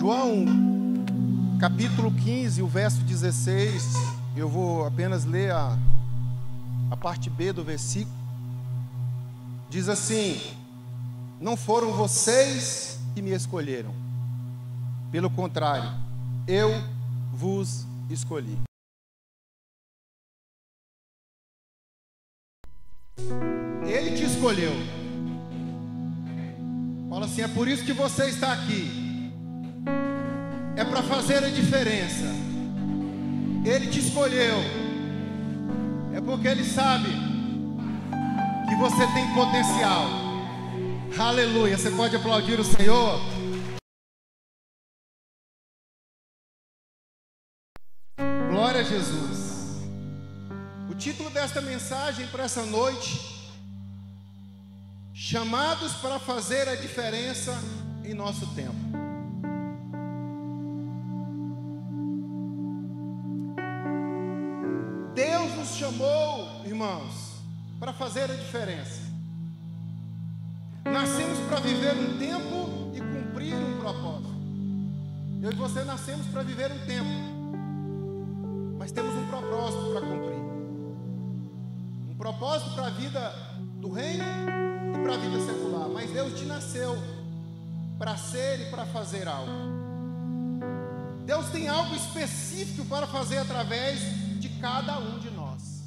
João, capítulo 15, o verso 16, eu vou apenas ler a parte B do versículo. Diz assim: não foram vocês que me escolheram, pelo contrário, eu vos escolhi. Ele te escolheu. Fala assim: é por isso que você está aqui. É para fazer a diferença. Ele te escolheu. É porque Ele sabe que você tem potencial. Aleluia. Você pode aplaudir o Senhor? Glória a Jesus. O título desta mensagem para essa noite: chamados para fazer a diferença em nosso tempo. Deus nos chamou, irmãos, para fazer a diferença. Nascemos para viver um tempo e cumprir um propósito. Eu e você nascemos para viver um tempo, mas temos um propósito para cumprir. Um propósito para a vida do reino e para a vida secular. Mas Deus te nasceu para ser e para fazer algo. Deus tem algo específico para fazer através de cada um de nós.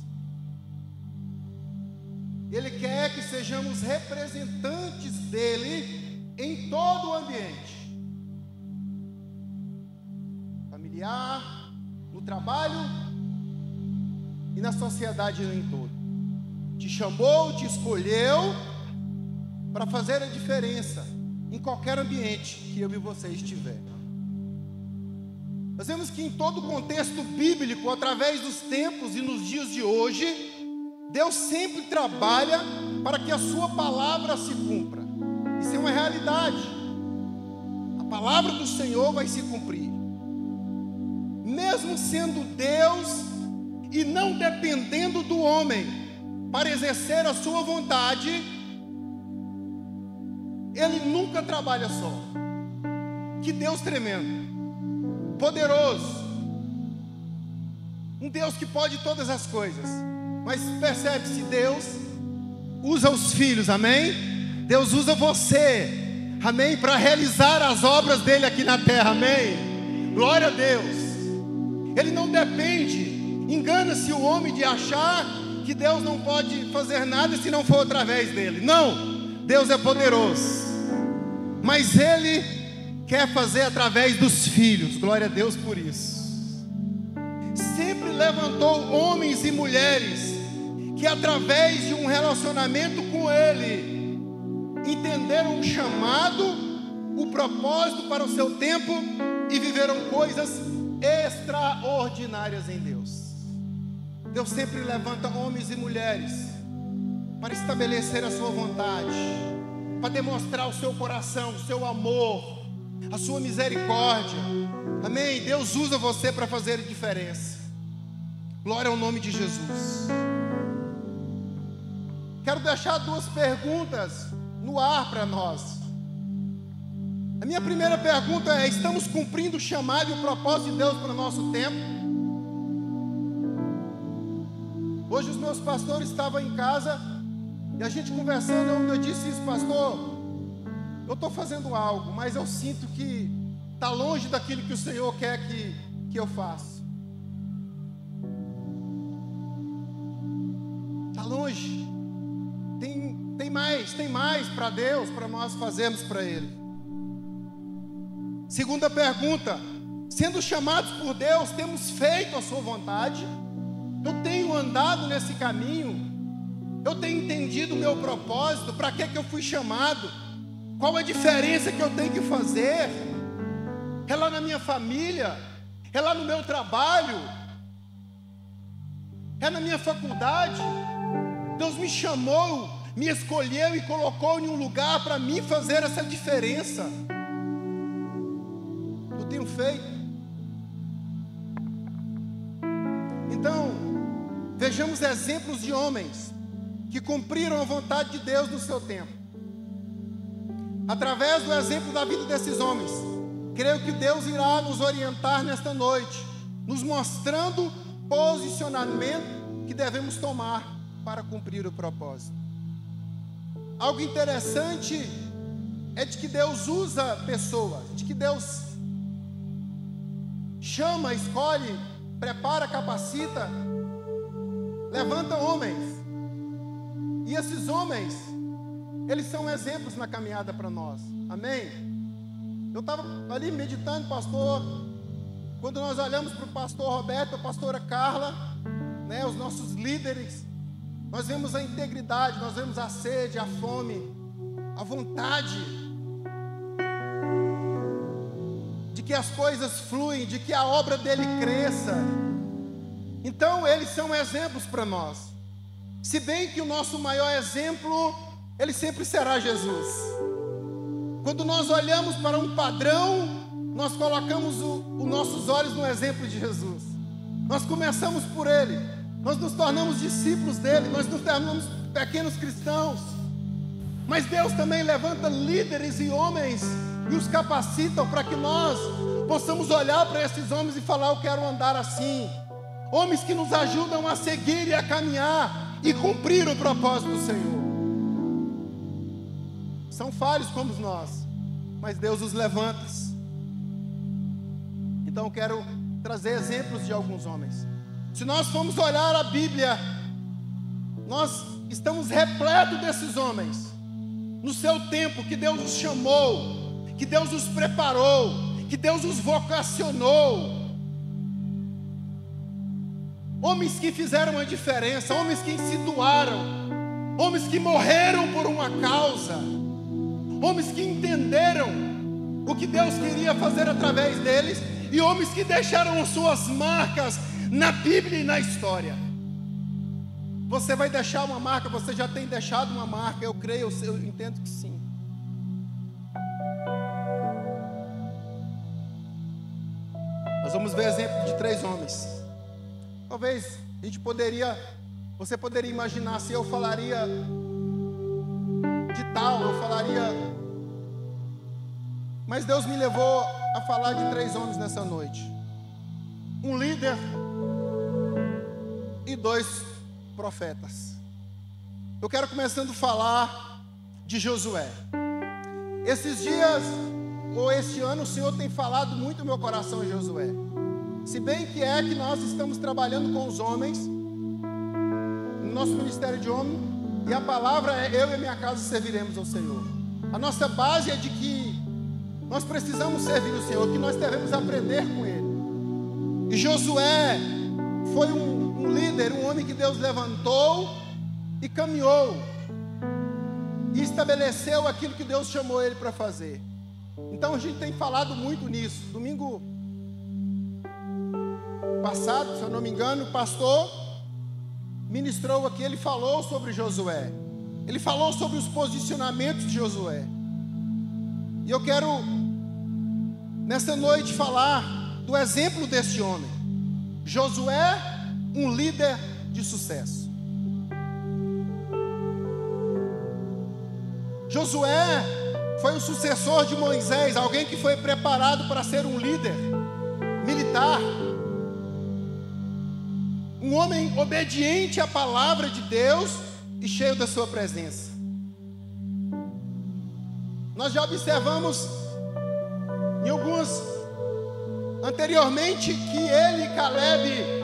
Ele quer que sejamos representantes dele em todo o ambiente, familiar, no trabalho e na sociedade em todo. Te chamou, te escolheu para fazer a diferença em qualquer ambiente que eu e você estiver. Nós vemos que em todo o contexto bíblico, através dos tempos e nos dias de hoje, Deus sempre trabalha para que a sua palavra se cumpra. Isso é uma realidade. A palavra do Senhor vai se cumprir. Mesmo sendo Deus e não dependendo do homem para exercer a sua vontade, Ele nunca trabalha só. Que Deus tremendo, poderoso, um Deus que pode todas as coisas. Mas percebe-se, Deus usa os filhos, amém? Deus usa você, amém? Para realizar as obras dele aqui na terra, amém? Glória a Deus. Ele não depende, engana-se o homem de achar que Deus não pode fazer nada se não for através dele. Não, Deus é poderoso, mas Ele quer fazer através dos filhos. Glória a Deus por isso. Sempre levantou homens e mulheres que através de um relacionamento com Ele entenderam o chamado, o propósito para o seu tempo e viveram coisas extraordinárias em Deus. Deus sempre levanta homens e mulheres para estabelecer a sua vontade, para demonstrar o seu coração, o seu amor, a sua misericórdia. Amém? Deus usa você para fazer a diferença. Glória ao nome de Jesus. Quero deixar duas perguntas no ar para nós. A minha primeira pergunta é: estamos cumprindo o chamado e o propósito de Deus para o nosso tempo? Hoje os meus pastores estavam em casa e a gente conversando, eu disse isso: pastor, eu estou fazendo algo, mas eu sinto que está longe daquilo que o Senhor quer que eu faça. Está longe. Tem mais para Deus, para nós fazermos para Ele. Segunda pergunta: sendo chamados por Deus, temos feito a sua vontade? Eu tenho andado nesse caminho? Eu tenho entendido o meu propósito? Para que eu fui chamado? Qual a diferença que eu tenho que fazer? É lá na minha família? É lá no meu trabalho? É na minha faculdade? Deus me chamou, me escolheu e colocou em um lugar para mim fazer essa diferença. Eu tenho feito. Então, vejamos exemplos de homens que cumpriram a vontade de Deus no seu tempo. Através do exemplo da vida desses homens, creio que Deus irá nos orientar nesta noite, nos mostrando posicionamento que devemos tomar para cumprir o propósito. Algo interessante é de que Deus usa pessoas, de que Deus chama, escolhe, prepara, capacita, levanta homens. E esses homens, eles são exemplos na caminhada para nós. Amém? Eu estava ali meditando, pastor, quando nós olhamos para o pastor Roberto, a pastora Carla, né, os nossos líderes, nós vemos a integridade, nós vemos a sede, a fome, a vontade de que as coisas fluem, de que a obra dele cresça. Então eles são exemplos para nós. Se bem que o nosso maior exemplo, ele sempre será Jesus. Quando nós olhamos para um padrão, nós colocamos os nossos olhos no exemplo de Jesus. Nós começamos por ele, nós nos tornamos discípulos dele, nós nos tornamos pequenos cristãos. Mas Deus também levanta líderes e homens e os capacitam para que nós possamos olhar para esses homens e falar: eu quero andar assim. Homens que nos ajudam a seguir e a caminhar e cumprir o propósito do Senhor. São falhos como nós, mas Deus os levanta. Então eu quero trazer exemplos de alguns homens. Se nós formos olhar a Bíblia, nós estamos repletos desses homens. No seu tempo, que Deus os chamou, que Deus os preparou, que Deus os vocacionou. Homens que fizeram a diferença, homens que se doaram, homens que morreram por uma causa, homens que entenderam o que Deus queria fazer através deles, e homens que deixaram suas marcas na Bíblia e na história. Você vai deixar uma marca, você já tem deixado uma marca, eu creio, eu entendo que sim. Nós vamos ver exemplo de 3 homens. Talvez você poderia imaginar se eu falaria de tal, eu falaria, mas Deus me levou a falar de 3 homens nessa noite. Um líder e 2 profetas. Eu quero começando a falar de Josué. Esses dias, ou este ano, o Senhor tem falado muito no meu coração em Josué. Se bem que nós estamos trabalhando com os homens, no nosso ministério de homem, e a palavra é: eu e minha casa serviremos ao Senhor. A nossa base é de que nós precisamos servir o Senhor, que nós devemos aprender com Ele. E Josué foi um líder, um homem que Deus levantou e caminhou, e estabeleceu aquilo que Deus chamou ele para fazer. Então a gente tem falado muito nisso. Domingo passado, se eu não me engano, o pastor ministrou aqui, ele falou sobre Josué. Ele falou sobre os posicionamentos de Josué. E eu quero, nessa noite, falar do exemplo deste homem. Josué, um líder de sucesso. Josué foi o sucessor de Moisés, alguém que foi preparado para ser um líder militar. Um homem obediente à palavra de Deus e cheio da sua presença. Nós já observamos em alguns anteriormente que ele e Caleb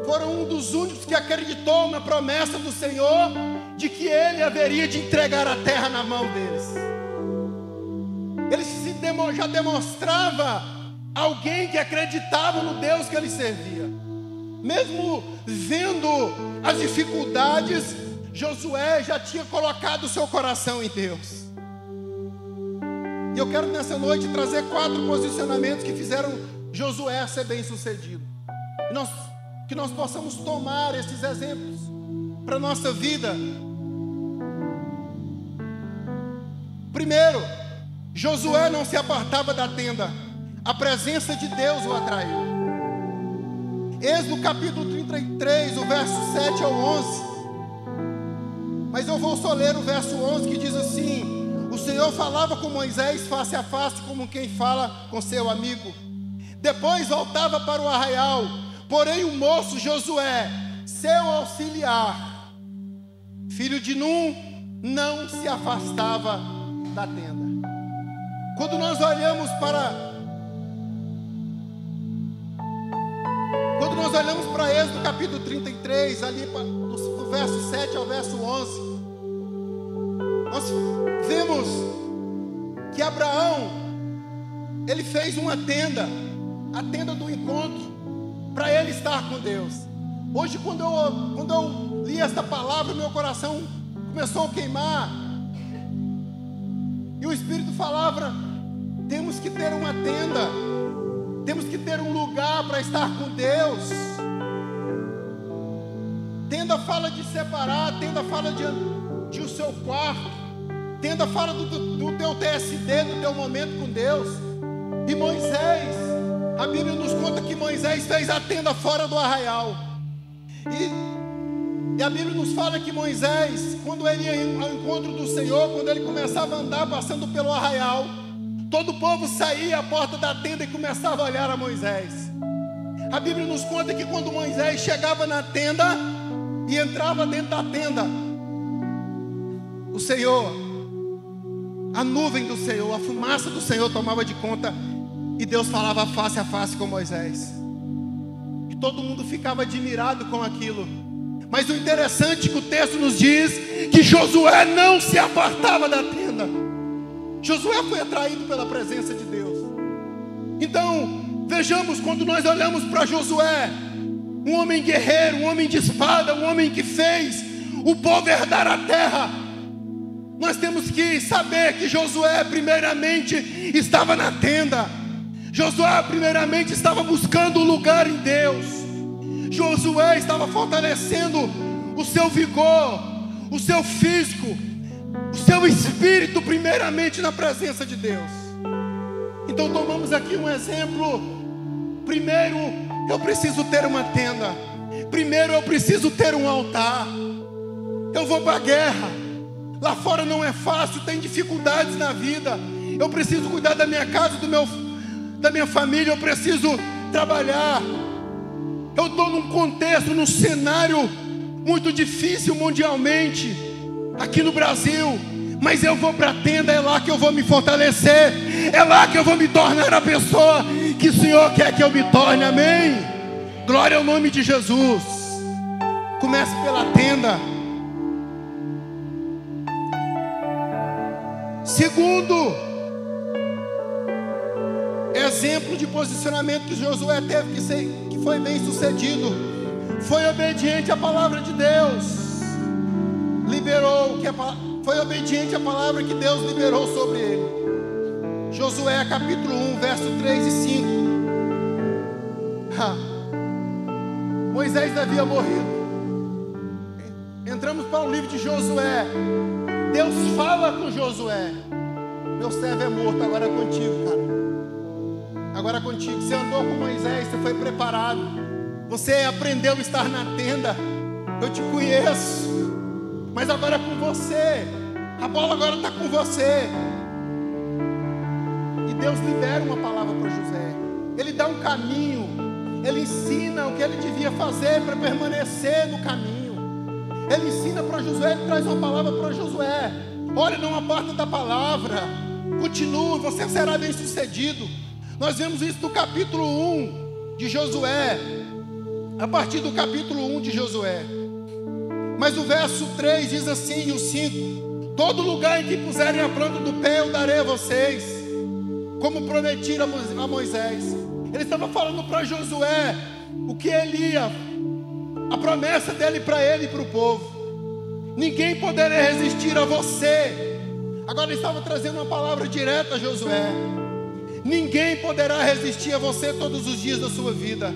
foram um dos únicos que acreditou na promessa do Senhor de que ele haveria de entregar a terra na mão deles. Ele já demonstrava alguém que acreditava no Deus que ele servia. Mesmo vendo as dificuldades, Josué já tinha colocado o seu coração em Deus. E eu quero nessa noite trazer 4 posicionamentos que fizeram Josué ser bem sucedido. Que nós possamos tomar esses exemplos para a nossa vida. Primeiro, Josué não se apartava da tenda. A presença de Deus o atraiu. Êxodo capítulo 33, o verso 7 ao 11. Mas eu vou só ler o verso 11, que diz assim: O Senhor falava com Moisés face a face, como quem fala com seu amigo. Depois voltava para o arraial. Porém o moço Josué, seu auxiliar, filho de Num, não se afastava da tenda. Quando nós olhamos para Êxodo capítulo 33, ali do verso 7 ao verso 11, nós vemos que Abraão, ele fez uma tenda, a tenda do encontro, para ele estar com Deus. Hoje, quando eu li esta palavra, meu coração começou a queimar, e o Espírito falava: temos que ter uma tenda, temos que ter um lugar para estar com Deus. Tenda fala de separar, tenda fala de o seu quarto, tenda fala do teu TSD, do teu momento com Deus. E Moisés, a Bíblia nos conta que Moisés fez a tenda fora do arraial. E a Bíblia nos fala que Moisés, quando ele ia ao encontro do Senhor, quando ele começava a andar passando pelo arraial, todo o povo saía à porta da tenda e começava a olhar a Moisés. A Bíblia nos conta que quando Moisés chegava na tenda e entrava dentro da tenda, o Senhor, a nuvem do Senhor, a fumaça do Senhor tomava de conta, e Deus falava face a face com Moisés. E todo mundo ficava admirado com aquilo. Mas o interessante é que o texto nos diz que Josué não se apartava da tenda. Josué foi atraído pela presença de Deus. Então, vejamos, quando nós olhamos para Josué, um homem guerreiro, um homem de espada, um homem que fez o povo herdar a terra, nós temos que saber que Josué primeiramente estava na tenda. Josué primeiramente estava buscando um lugar em Deus. Josué estava fortalecendo o seu vigor, o seu físico, o seu espírito primeiramente na presença de Deus. Então tomamos aqui um exemplo. Primeiro, eu preciso ter uma tenda. Primeiro, eu preciso ter um altar. Eu vou para a guerra. Lá fora não é fácil, tem dificuldades na vida. Eu preciso cuidar da minha casa, da minha família. Eu preciso trabalhar. Eu estou num contexto, num cenário muito difícil mundialmente, aqui no Brasil. Mas eu vou para a tenda, é lá que eu vou me fortalecer. É lá que eu vou me tornar a pessoa que o Senhor quer que eu me torne, amém? Glória ao nome de Jesus. Comece pela tenda. Segundo exemplo de posicionamento que Josué teve que foi bem sucedido, foi obediente à palavra de Deus. Foi obediente à palavra que Deus liberou sobre ele. Josué capítulo 1, verso 3 e 5. Moisés havia morrido. Entramos para o livro de Josué. Deus fala com Josué: meu servo é morto, agora é contigo, cara. Agora é contigo. Você andou com Moisés, você foi preparado, você aprendeu a estar na tenda. Eu te conheço, mas agora é com você. A bola agora está com você. E Deus libera uma palavra para José. Ele dá um caminho. Ele ensina o que ele devia fazer para permanecer no caminho. Ele ensina para Josué, ele traz uma palavra para Josué: olha, não aparta da palavra, continua, você será bem sucedido. Nós vemos isso no capítulo 1 de Josué, a partir do capítulo 1 de Josué. Mas o verso 3 diz assim, e o 5: todo lugar em que puserem a planta do pé eu darei a vocês, como prometi a Moisés. Ele estava falando para Josué o que ele ia, a promessa dele para ele e para o povo. Ninguém poderá resistir a você. Agora ele estava trazendo uma palavra direta a Josué: ninguém poderá resistir a você todos os dias da sua vida.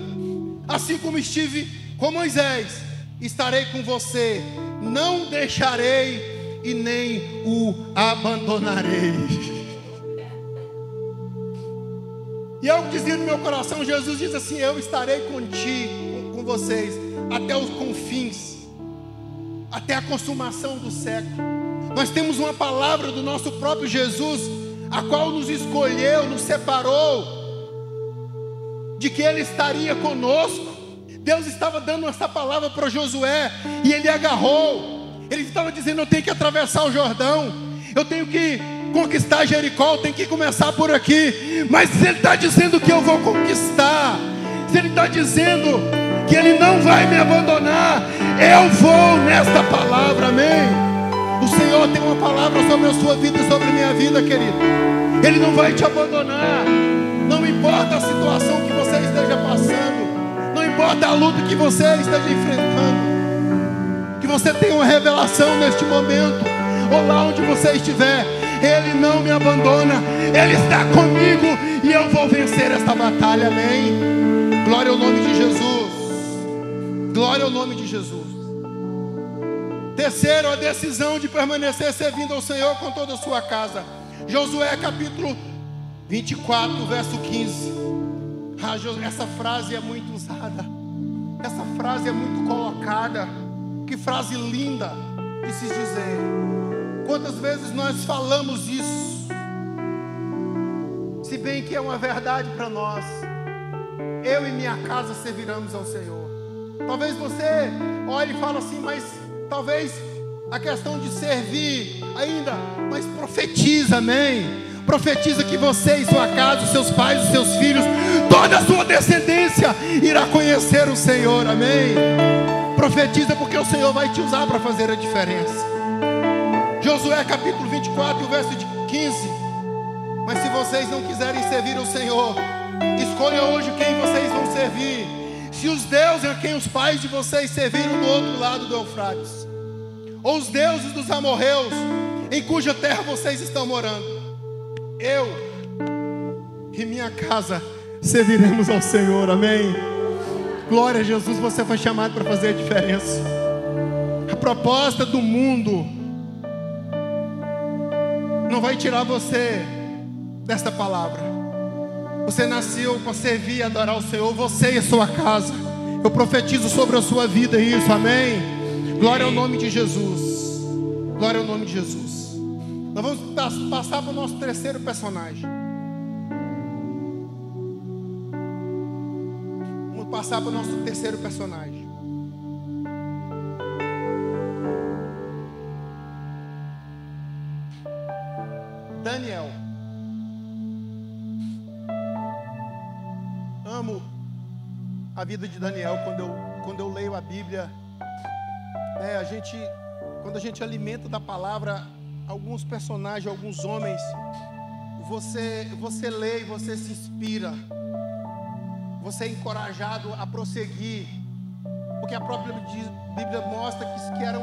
Assim como estive com Moisés, estarei com você, não deixarei e nem o abandonarei. E algo dizia no meu coração, Jesus diz assim: eu estarei contigo, com vocês, até os confins, até a consumação do século. Nós temos uma palavra do nosso próprio Jesus, a qual nos escolheu, nos separou, de que Ele estaria conosco. Deus estava dando essa palavra para Josué, e ele agarrou. Ele estava dizendo: eu tenho que atravessar o Jordão, eu tenho que conquistar Jericó, eu tenho que começar por aqui. Mas se Ele está dizendo que eu vou conquistar, se Ele está dizendo que Ele não vai me abandonar, eu vou nesta palavra, amém? O Senhor tem uma palavra sobre a sua vida e sobre a minha vida, querido. Ele não vai te abandonar. Não importa a situação que você esteja passando, não importa a luta que você esteja enfrentando, que você tenha uma revelação neste momento, ou lá onde você estiver: Ele não me abandona, Ele está comigo, e eu vou vencer esta batalha, amém? Glória ao nome de Jesus. Glória ao nome de Jesus. Terceiro, a decisão de permanecer servindo ao Senhor com toda a sua casa. Josué capítulo 24, verso 15. Essa frase é muito usada, essa frase é muito colocada. Que frase linda de se dizer. Quantas vezes nós falamos isso, se bem que é uma verdade para nós: eu e minha casa serviremos ao Senhor. Talvez você olhe e fale assim: mas talvez a questão de servir ainda, mas profetiza, amém? Profetiza que você e sua casa, os seus pais, os seus filhos, toda a sua descendência irá conhecer o Senhor, amém? Profetiza, porque o Senhor vai te usar para fazer a diferença. Josué capítulo 24, verso de 15. Mas se vocês não quiserem servir ao Senhor, escolha hoje quem vocês vão servir. Se os deuses a quem os pais de vocês serviram do outro lado do Eufrates, ou os deuses dos amorreus, em cuja terra vocês estão morando, eu e minha casa serviremos ao Senhor, amém? Glória a Jesus. Você foi chamado para fazer a diferença. A proposta do mundo não vai tirar você desta palavra. Você nasceu para servir e adorar o Senhor, você e a sua casa. Eu profetizo sobre a sua vida isso, amém? Glória ao nome de Jesus. Glória ao nome de Jesus. Nós vamos passar para o nosso terceiro personagem. Vamos passar para o nosso terceiro personagem. Daniel. Amo a vida de Daniel. Quando eu leio a Bíblia, quando a gente alimenta da palavra alguns personagens, alguns homens, você lê e você se inspira, você é encorajado a prosseguir, porque a própria Bíblia mostra que eram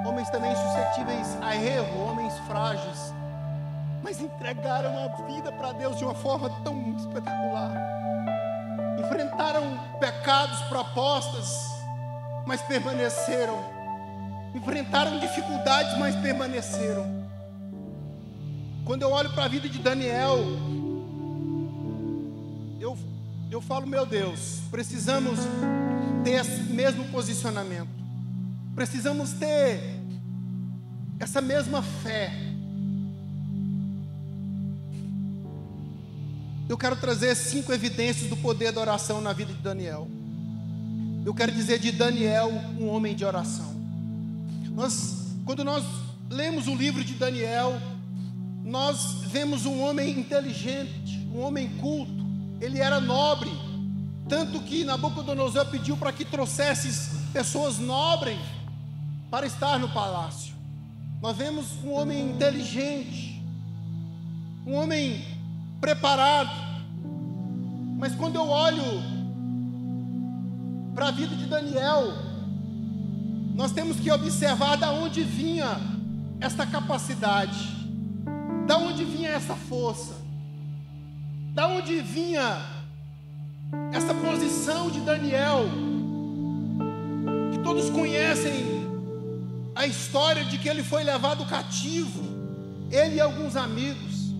homens também suscetíveis a erro, homens frágeis, mas entregaram a vida para Deus de uma forma tão espetacular. Enfrentaram pecados, propostas, mas permaneceram. Enfrentaram dificuldades, mas permaneceram. Quando eu olho para a vida de Daniel, eu falo: meu Deus, precisamos ter esse mesmo posicionamento, precisamos ter essa mesma fé. Eu quero trazer 5 evidências do poder da oração na vida de Daniel. Eu quero dizer de Daniel um homem de oração. Quando nós lemos o livro de Daniel, nós vemos um homem inteligente, um homem culto. Ele era nobre, tanto que Nabucodonosor pediu para que trouxesse pessoas nobres para estar no palácio. Nós vemos um homem inteligente, um homem preparado. Mas quando eu olho para a vida de Daniel, nós temos que observar da onde vinha esta capacidade, da onde vinha essa força, da onde vinha essa posição de Daniel, que todos conhecem a história de que ele foi levado cativo, ele e alguns amigos,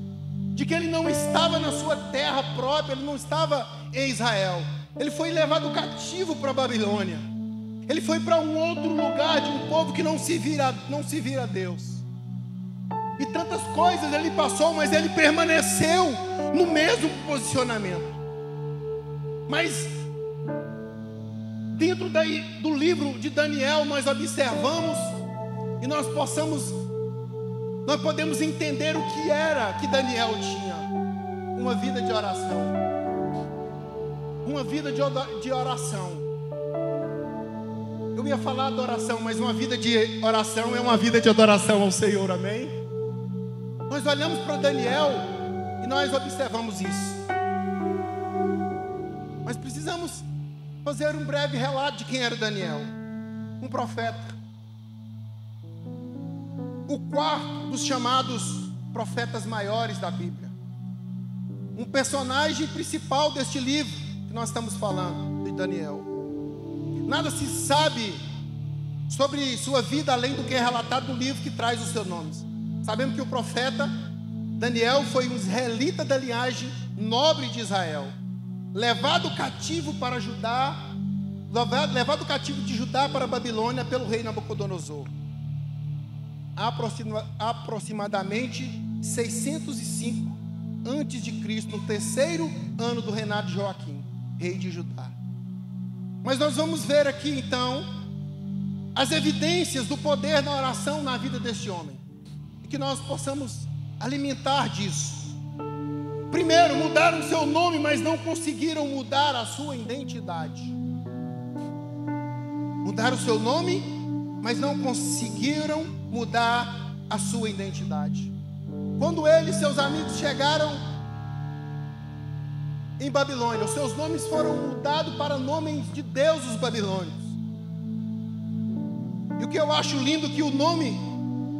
de que ele não estava na sua terra própria, ele não estava em Israel, ele foi levado cativo para a Babilônia. Ele foi para um outro lugar de um povo que não se vira a Deus. e tantas coisas ele passou, mas ele permaneceu no mesmo posicionamento. Mas dentro do livro de Daniel nós observamos e nós podemos entender o que era que Daniel tinha: uma vida de oração. Uma vida de oração. Eu ia falar adoração, mas uma vida de oração é uma vida de adoração ao Senhor, amém? Nós olhamos para Daniel e nós observamos isso. Mas precisamos fazer um breve relato de quem era Daniel. Um profeta. O quarto dos chamados profetas maiores da Bíblia. Um personagem principal deste livro que nós estamos falando, de Daniel. Nada se sabe sobre sua vida além do que é relatado no livro que traz os seus nomes. Sabemos que o profeta Daniel foi um israelita da linhagem nobre de Israel, levado cativo de Judá para a Babilônia pelo rei Nabucodonosor. Aproximadamente 605 antes de Cristo, no terceiro ano do reinado de Joaquim, rei de Judá. Mas nós vamos ver aqui então as evidências do poder da oração na vida deste homem, e que nós possamos alimentar disso. Primeiro, mudaram seu nome, mas não conseguiram mudar a sua identidade. Mudaram seu nome, mas não conseguiram mudar a sua identidade. Quando ele e seus amigos chegaram em Babilônia, os seus nomes foram mudados para nomes de deuses babilônios. E o que eu acho lindo é que o nome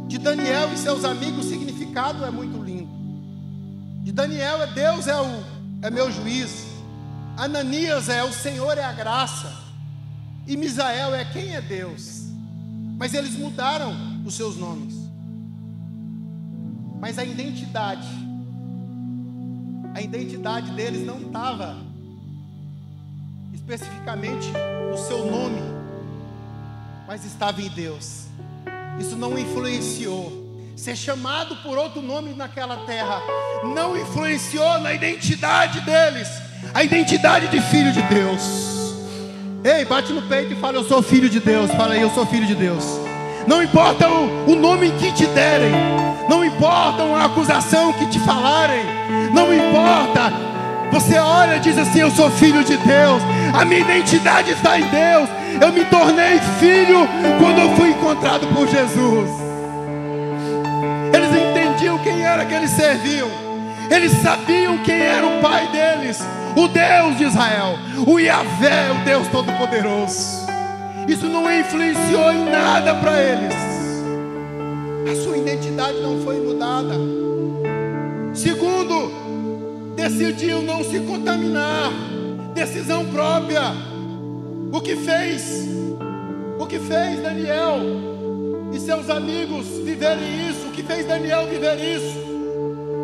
de Daniel e seus amigos, o significado é muito lindo. De Daniel é Deus é meu juiz. Ananias é o Senhor é a graça. E Misael é quem é Deus. Mas eles mudaram os seus nomes. Mas a identidade deles não estava especificamente no seu nome, mas estava em Deus. Isso não influenciou. Ser chamado por outro nome naquela terra não influenciou na identidade deles, a identidade de filho de Deus. Ei, bate no peito e fala: eu sou filho de Deus. Fala aí: eu sou filho de Deus. Não importa o nome que te derem, não importa a acusação que te falarem, não importa. Você olha e diz assim: eu sou filho de Deus, a minha identidade está em Deus. Eu me tornei filho quando eu fui encontrado por Jesus. Eles entendiam quem era que eles serviam. Eles sabiam quem era o pai deles, o Deus de Israel, o Yahvé, o Deus Todo-Poderoso. Isso não influenciou em nada para eles. A sua identidade não foi mudada. Segundo, decidiu não se contaminar. Decisão própria. O que fez Daniel e seus amigos viverem isso? O que fez Daniel viver isso?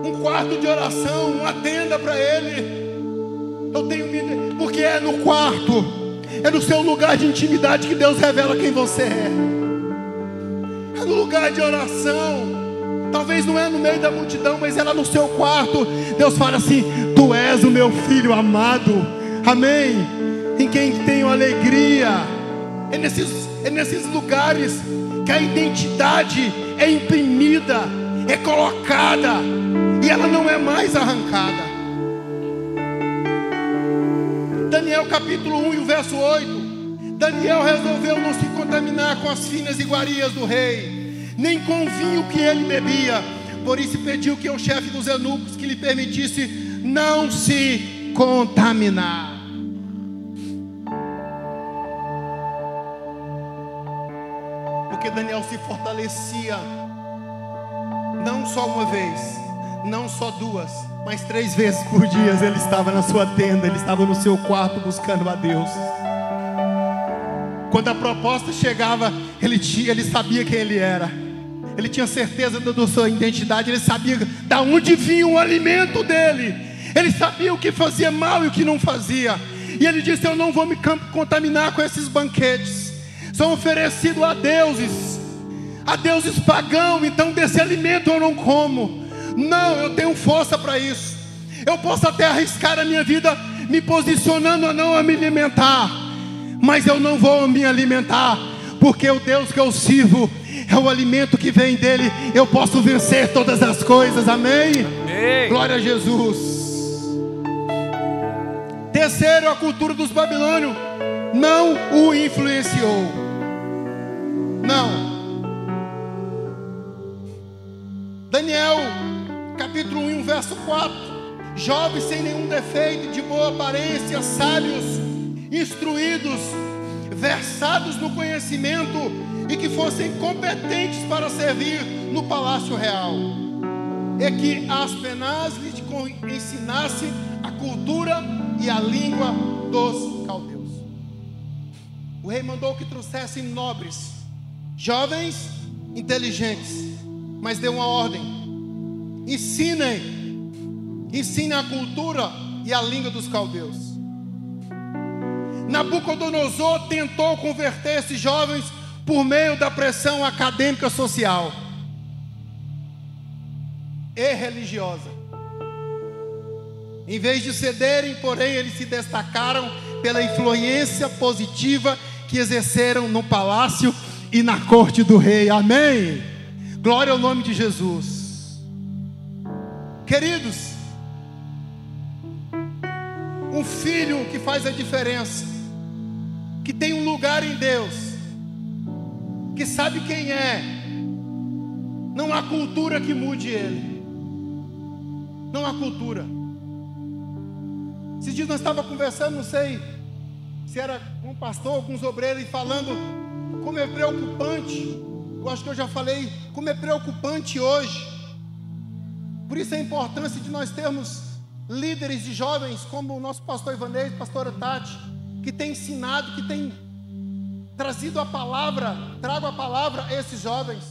Um quarto de oração, uma tenda para ele. Eu tenho medo, porque é no quarto, é no seu lugar de intimidade que Deus revela quem você é. É no lugar de oração. Talvez não é no meio da multidão, mas é lá no seu quarto. Deus fala assim: tu és o meu filho amado. Amém? Em quem tenho alegria. É nesses lugares que a identidade é imprimida, é colocada, e ela não é mais arrancada. Daniel capítulo 1 e o verso 8. Daniel resolveu não se contaminar com as finas iguarias do rei, nem com o vinho que ele bebia. Por isso pediu que o chefe dos eunucos que lhe permitisse não se contaminar. Porque Daniel se fortalecia, não só uma vez, não só duas, mas 3 vezes por dia. Ele estava na sua tenda, ele estava no seu quarto buscando a Deus. Quando a proposta chegava, ele sabia quem ele era. Ele tinha certeza da sua identidade. Ele sabia de onde vinha o alimento dele. Ele sabia o que fazia mal e o que não fazia. E ele disse: eu não vou me contaminar com esses banquetes. São oferecidos a deuses. a deuses pagãos, então desse alimento eu não como. Não, eu tenho força para isso. Eu posso até arriscar a minha vida me posicionando a não me alimentar, mas eu não vou me alimentar, porque o Deus que eu sirvo é o alimento que vem dele. Eu posso vencer todas as coisas, amém? Amém. Glória a Jesus. Terceiro, a cultura dos babilônios não o influenciou. Não. Daniel, capítulo 1, verso 4. Jovens sem nenhum defeito, de boa aparência, sábios, instruídos, versados no conhecimento, e que fossem competentes para servir no palácio real. E que Aspenaz lhes ensinasse a cultura e a língua dos caldeus. O rei mandou que trouxessem nobres, jovens, inteligentes, mas deu uma ordem: ensinem a cultura e a língua dos caldeus. Nabucodonosor tentou converter esses jovens por meio da pressão acadêmica, social e religiosa. Em vez de cederem, porém, eles se destacaram pela influência positiva que exerceram no palácio e na corte do rei. Amém? Glória ao nome de Jesus. Queridos, um filho que faz a diferença, que tem um lugar em Deus, que sabe quem é, não há cultura que mude ele. Não há cultura. Esses dias nós estávamos conversando, não sei se era com um pastor, com uns obreiros, e falando como é preocupante. Eu acho que eu já falei como é preocupante hoje. Por isso a importância de nós termos líderes de jovens como o nosso pastor Ivanês, pastora Tati, que tem ensinado, que tem trazido a palavra, trago a palavra a esses jovens.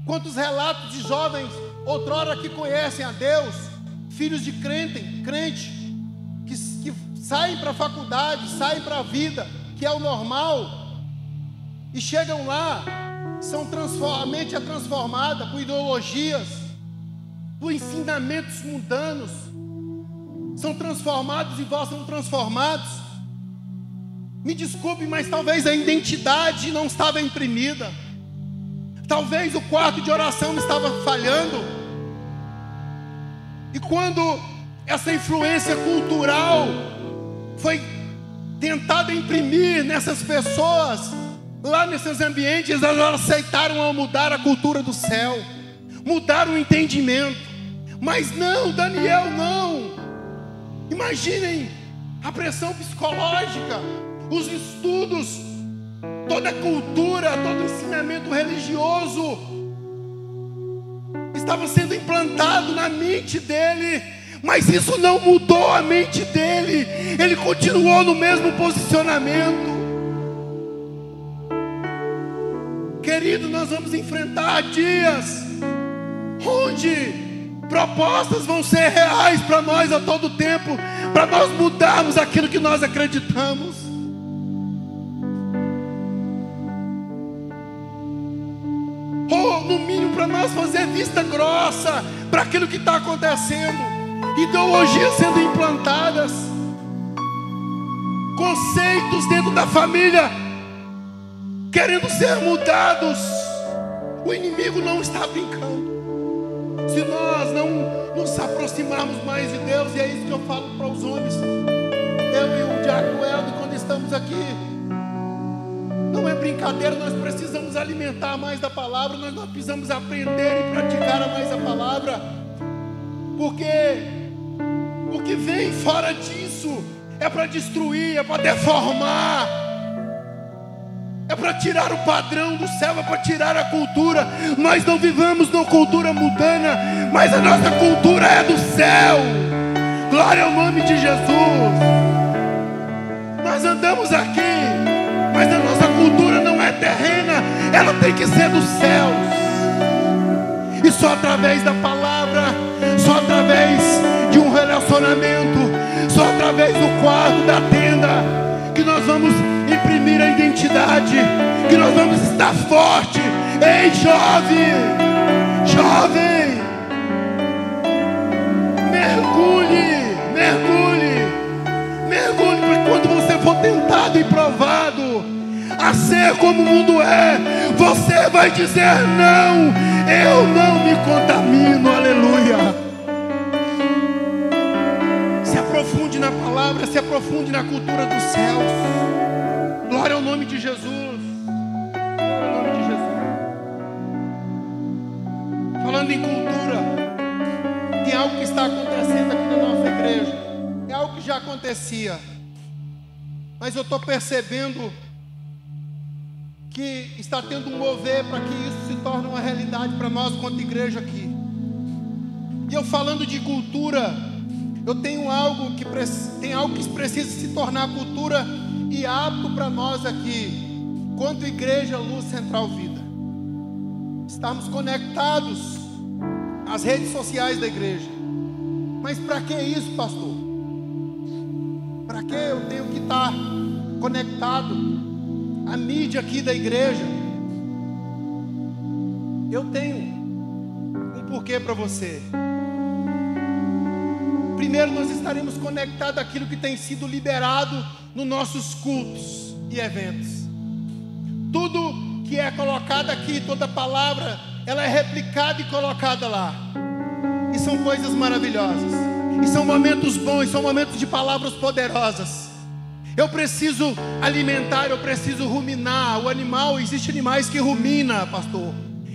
Quantos relatos de jovens outrora que conhecem a Deus, filhos de crente, que saem para a faculdade, saem para a vida, que é o normal, e chegam lá, a mente é transformada por ideologias, por ensinamentos mundanos, são transformados e são transformados. Me desculpe, mas talvez a identidade não estava imprimida, talvez o quarto de oração estava falhando, e quando essa influência cultural foi tentada imprimir nessas pessoas, lá nesses ambientes, elas aceitaram mudar a cultura do céu, mudar o entendimento. Mas não, Daniel, não. Imaginem a pressão psicológica, os estudos, toda a cultura, todo o ensinamento religioso estava sendo implantado na mente dele, mas isso não mudou a mente dele, ele continuou no mesmo posicionamento. Querido, nós vamos enfrentar dias onde propostas vão ser reais para nós a todo tempo, para nós mudarmos aquilo que nós acreditamos. Ou no mínimo para nós fazer vista grossa para aquilo que está acontecendo, ideologias sendo implantadas, conceitos dentro da família querendo ser mudados. O inimigo não está brincando. Se nós não nos aproximarmos mais de Deus, e é isso que eu falo para os homens, eu e o Diácono Helder, quando estamos aqui, não é brincadeira, nós precisamos alimentar mais da palavra, nós precisamos aprender e praticar mais a palavra, porque o que vem fora disso é para destruir, é para deformar, é para tirar o padrão do céu, é para tirar a cultura. Nós não vivemos numa cultura mundana, mas a nossa cultura é do céu. Glória ao nome de Jesus. Nós andamos aqui, mas a nossa cultura não é terrena, ela tem que ser dos céus. E só através da palavra, só através de um relacionamento, só através do quarto, da tenda, que nós vamos imprimir a identidade, que nós vamos estar forte Ei, jovem, jovem, mergulhe, mergulhe, mergulhe, porque quando você for tentado e provado a ser como o mundo é, você vai dizer: não, eu não me contamino. Aleluia. Se aprofunde na palavra, se aprofunde na cultura dos céus. Glória ao nome de Jesus. Glória ao nome de Jesus. Falando em cultura, tem algo que está acontecendo aqui na nossa igreja. É algo que já acontecia, mas eu estou percebendo que está tendo um mover para que isso se torne uma realidade para nós quanto igreja aqui. E eu falando de cultura, eu tenho algo que precisa se tornar cultura e hábito para nós aqui, quanto igreja Luz Central Vida. Estarmos conectados às redes sociais da igreja. Mas para que isso, pastor? Para que eu tenho que estar conectado à mídia aqui da igreja? Eu tenho um porquê para você. Primeiro, nós estaremos conectados àquilo que tem sido liberado nos nossos cultos e eventos. Tudo que é colocado aqui, toda palavra, ela é replicada e colocada lá. E são coisas maravilhosas. E são momentos bons, são momentos de palavras poderosas. Eu preciso alimentar, eu preciso ruminar. O animal, existem animais que ruminam, pastor.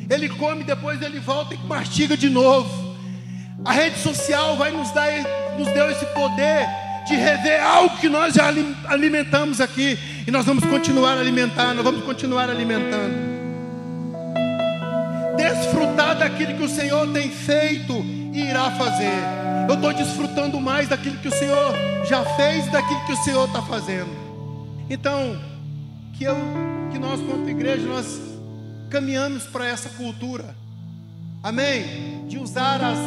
Ele come, depois ele volta e mastiga de novo. A rede social nos deu esse poder de rever algo que nós já alimentamos aqui. E nós vamos continuar alimentando, vamos continuar alimentando. Desfrutar daquilo que o Senhor tem feito e irá fazer. Eu estou desfrutando mais daquilo que o Senhor já fez e daquilo que o Senhor está fazendo. Então, que nós como igreja, nós caminhamos para essa cultura. Amém? De usar as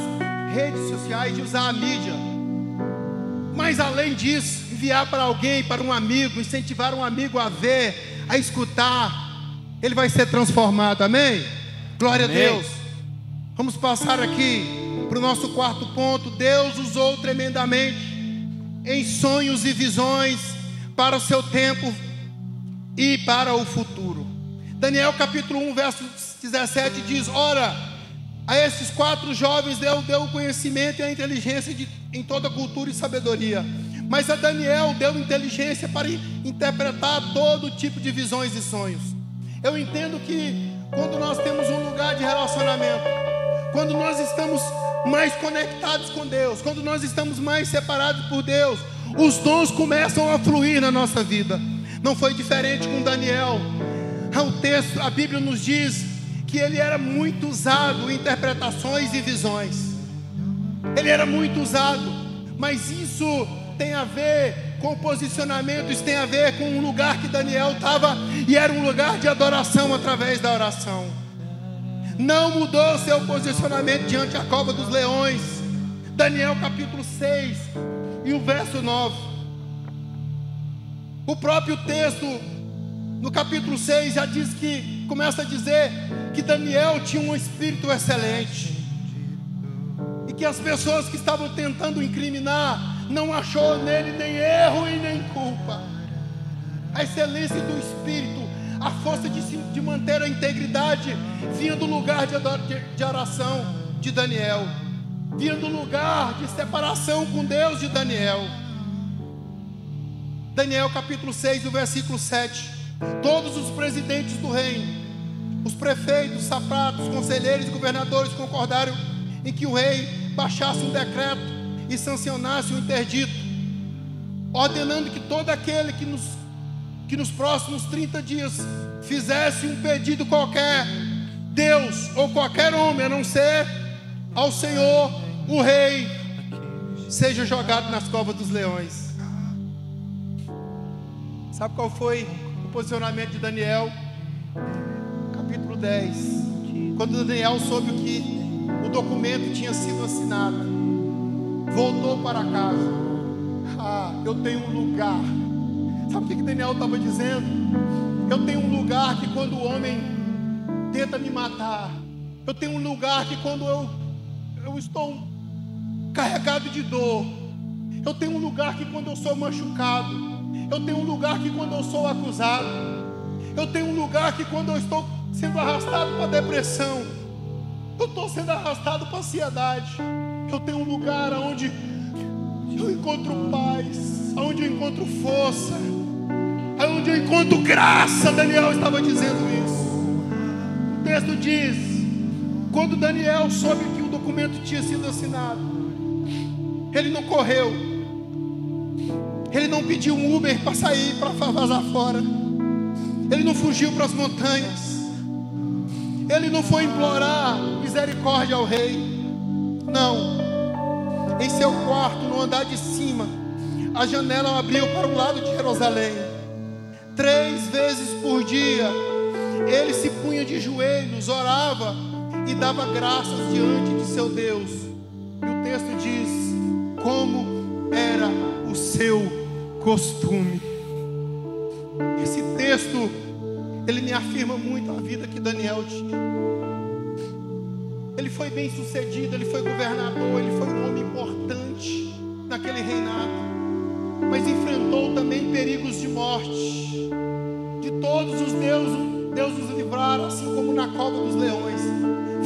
redes sociais, de usar a mídia. Mas além disso, enviar para alguém, para um amigo, incentivar um amigo a ver, a escutar, ele vai ser transformado. Amém? Glória Amém. A Deus. Vamos passar aqui para o nosso quarto ponto. Deus usou tremendamente em sonhos e visões para o seu tempo e para o futuro. Daniel capítulo 1 verso 17 diz: ora, a esses 4 jovens deu o conhecimento e a inteligência em toda cultura e sabedoria. Mas a Daniel deu inteligência para interpretar todo tipo de visões e sonhos. Eu entendo que quando nós temos um lugar de relacionamento, quando nós estamos mais conectados com Deus, quando nós estamos mais separados por Deus, os dons começam a fluir na nossa vida. Não foi diferente com Daniel. A Bíblia nos diz que ele era muito usado em interpretações e visões. Ele era muito usado, mas isso tem a ver com posicionamento, isso tem a ver com o lugar que Daniel estava, e era um lugar de adoração através da oração. Não mudou seu posicionamento diante da cova dos leões. Daniel capítulo 6 e o verso 9. O próprio texto no capítulo 6 já diz que, começa a dizer que Daniel tinha um espírito excelente, e que as pessoas que estavam tentando incriminar não achou nele nem erro e nem culpa. A excelência do espírito, a força de manter a integridade, vinha do lugar de oração de Daniel, vinha do lugar de separação com Deus de Daniel. Daniel capítulo 6, o versículo 7. Todos os presidentes do reino, os prefeitos, satrapas, conselheiros e governadores concordaram em que o rei baixasse um decreto e sancionasse um interdito, ordenando que todo aquele que nos próximos 30 dias fizesse um pedido qualquer, Deus ou qualquer homem, a não ser ao Senhor, o rei, seja jogado nas covas dos leões. Sabe qual foi o posicionamento de Daniel? Capítulo 10. Quando Daniel soube que o documento tinha sido assinado, voltou para casa. Eu tenho um lugar. Sabe o que Daniel estava dizendo? Eu tenho um lugar que quando o homem tenta me matar. Eu tenho um lugar que quando eu estou carregado de dor, eu tenho um lugar que quando eu sou machucado, eu tenho um lugar que quando eu sou acusado, eu tenho um lugar que quando eu estou sendo arrastado para a depressão, eu estou sendo arrastado para a ansiedade, eu tenho um lugar onde eu encontro paz, onde eu encontro força, onde eu encontro graça. Daniel estava dizendo isso. O texto diz: quando Daniel soube que o documento tinha sido assinado, ele não correu, ele não pediu um Uber para sair, para vazar fora, ele não fugiu para as montanhas, ele não foi implorar misericórdia ao rei. Não. Em seu quarto, no andar de cima, a janela abriu para o lado de Jerusalém. 3 vezes por dia ele se punha de joelhos, orava e dava graças diante de seu Deus. E o texto diz: como era o seu costume. Esse texto, ele me afirma muito a vida que Daniel tinha. Ele foi bem sucedido, ele foi governador, ele foi um homem importante naquele reinado, mas enfrentou também perigos de morte. De todos os deuses, Deus nos livrar, assim como na cova dos leões,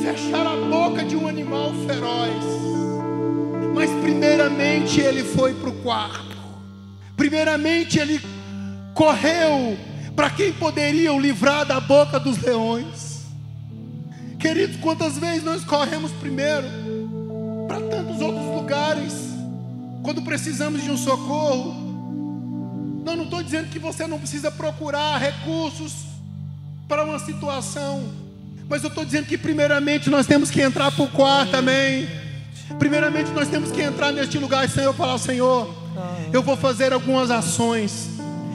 fechar a boca de um animal feroz. Mas primeiramente ele foi para o quarto, primeiramente ele correu para quem poderia o livrar da boca dos leões. Queridos, quantas vezes nós corremos primeiro para tantos outros lugares, quando precisamos de um socorro? Não estou dizendo que você não precisa procurar recursos para uma situação, mas eu estou dizendo que primeiramente nós temos que entrar para o quarto, amém? Primeiramente nós temos que entrar neste lugar e Senhor, falar: Senhor, eu vou fazer algumas ações,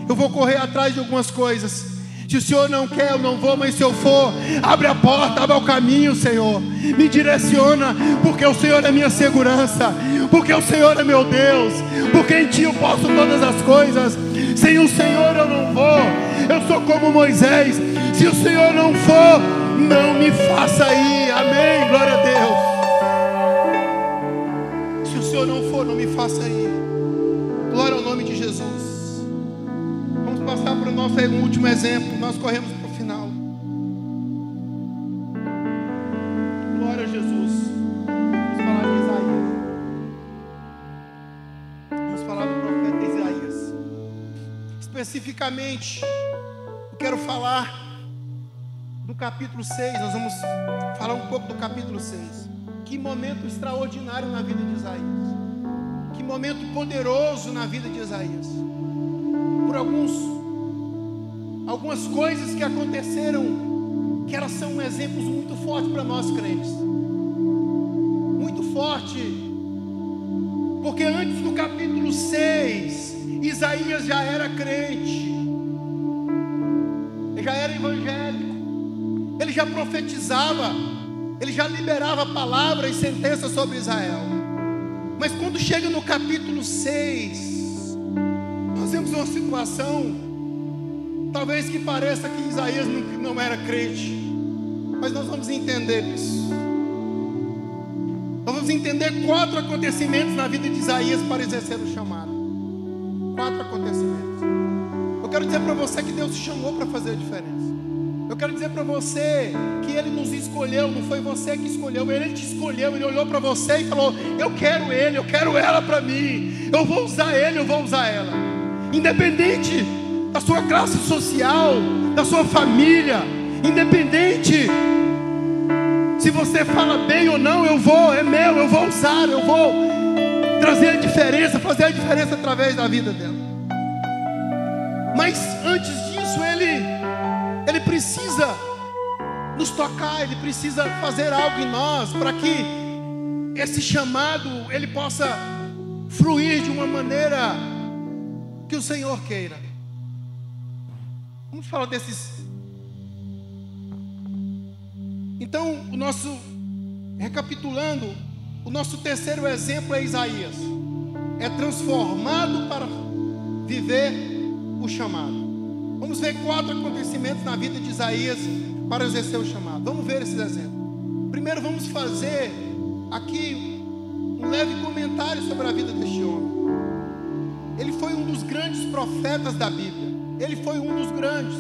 eu vou correr atrás de algumas coisas. Se o Senhor não quer, eu não vou, mas se eu for, abre a porta, abre o caminho, Senhor, me direciona, porque o Senhor é minha segurança, porque o Senhor é meu Deus, porque em Ti eu posso todas as coisas. Sem o Senhor eu não vou. Eu sou como Moisés: se o Senhor não for, não me faça ir. Amém, glória a Deus. Se o Senhor não for, não me faça ir. Glória ao nome de Jesus. Vamos passar para o nosso último exemplo. Nós corremos para o final. Glória a Jesus. Vamos falar de Isaías. Vamos falar do profeta Isaías. Especificamente, eu quero falar do capítulo 6. Nós vamos falar um pouco do capítulo 6. Que momento extraordinário na vida de Isaías. Que momento poderoso na vida de Isaías. Por algumas coisas que aconteceram, que elas são exemplos muito fortes para nós crentes. Muito forte. Porque antes do capítulo 6, Isaías já era crente. Ele já era evangélico. Ele já profetizava. Ele já liberava palavras e sentenças sobre Israel. Mas quando chega no capítulo 6, nós vemos uma situação, talvez que pareça que Isaías não era crente, mas nós vamos entender isso. Nós vamos entender 4 acontecimentos na vida de Isaías para exercer o chamado. 4 acontecimentos. Eu quero dizer para você que Deus te chamou para fazer a diferença. Eu quero dizer para você que Ele nos escolheu. Não foi você que escolheu, Ele te escolheu. Ele olhou para você e falou: eu quero ele, eu quero ela para mim. Eu vou usar ele, eu vou usar ela. Independente da sua classe social, da sua família, independente se você fala bem ou não, eu vou, é meu, eu vou usar, eu vou trazer a diferença, fazer a diferença através da vida dela. Mas antes disso, Ele precisa nos tocar, Ele precisa fazer algo em nós, para que esse chamado, ele possa fluir de uma maneira que o Senhor queira. Vamos falar desses. Então, recapitulando, o nosso terceiro exemplo é Isaías. É transformado para viver o chamado. Vamos ver 4 acontecimentos na vida de Isaías para exercer o chamado. Vamos ver esses exemplos. Primeiro vamos fazer aqui um leve comentário sobre a vida deste homem. Ele foi um dos grandes profetas da Bíblia. Ele foi um dos grandes.